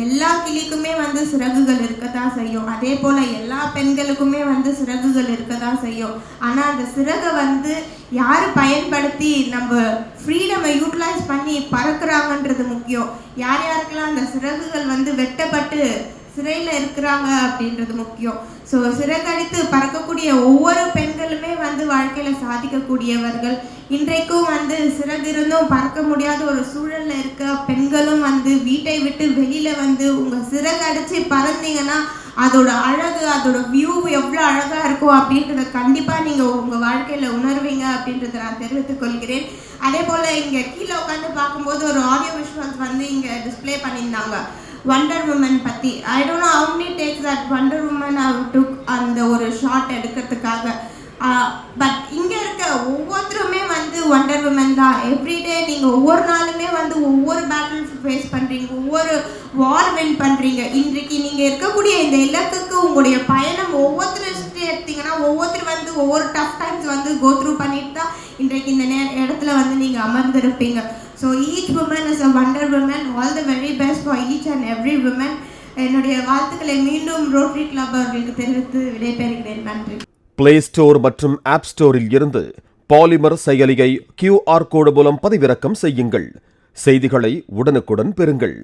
எல்லா கிளிக்குமே வந்து சிறகுகள் இருக்கதான் செய்யும். அதே போல எல்லா பெண்களுக்குமே வந்து சிறகுகள் இருக்கதான் செய்யும். ஆனா அந்த சிறகை வந்து யாரு பயன்படுத்தி நம்ம ஃப்ரீடமை யூட்டிலைஸ் பண்ணி பறக்குறாங்கன்றது முக்கியம். யார் யாருக்கெல்லாம் அந்த சிறகுகள் வந்து வெட்டப்பட்டு சிறையில் இருக்கிறாங்க அப்படின்றது முக்கியம். ஸோ சிறகடித்து பறக்கக்கூடிய ஒவ்வொரு பெண்களுமே வந்து வாழ்க்கையில் சாதிக்கக்கூடியவர்கள். இன்றைக்கும் வந்து சிறகிருந்தும் பறக்க முடியாத ஒரு சூழல்ல இருக்க பெண்களும் வந்து வீட்டை விட்டு வெளியில வந்து உங்க சிறகடிச்சு பறந்தீங்கன்னா அதோட அழகு, அதோட வியூ எவ்வளோ அழகா இருக்கும் அப்படின்றத கண்டிப்பா நீங்க உங்க வாழ்க்கையில உணர்வீங்க அப்படின்றத நான் தெரிவித்துக் கொள்கிறேன். அதே போல இங்க கீழே உட்காந்து பார்க்கும்போது ஒரு ஆடியோ விஷுவல்ஸ் வந்து இங்க டிஸ்பிளே பண்ணியிருந்தாங்க வண்டர் உமன் பத்தி. I don't know how many takes that Wonder Woman have took அந்த ஒரு ஷாட் எடுக்கிறதுக்காக. பட் இங்க இருக்க ஒவ்வொருத்தருமே வந்து வண்டர் உமன் தான். எவ்ரிடே நீங்க ஒவ்வொரு நாளுமே வந்து ஒவ்வொரு பேட்டில்ஸ் ஃபேஸ் பண்றீங்க, ஒவ்வொரு வார் வின் பண்றீங்க. இன்றைக்கு நீங்க இருக்கக்கூடிய இந்த இலக்குக்கு உங்களுடைய பயணம் ஒவ்வொருத்தரும் எடுத்தீங்கன்னா ஒவ்வொருத்தர் வந்து ஒவ்வொரு டஃப் டைம்ஸ் வந்து கோ த்ரூ பண்ணிட்டு தான் இன்றைக்கு இந்த இடத்துல வந்து நீங்க அமர்ந்திருப்பீங்க. So each woman is a wonder woman. All the very best for each and every woman. என்னுடைய வாழ்த்துக்களை மீண்டும் ரோட்டரி கிளப் அவர்களுக்கு தெரிவித்து விடைபெறுகிறேன். நன்றி. பிளே ஸ்டோர் மற்றும் ஆப் ஸ்டோரில் இருந்து பாலிமர் செயலியை QR கோடு மூலம் பதிவிறக்கம் செய்யுங்கள். செய்திகளை உடனுக்குடன் பெறுங்கள்.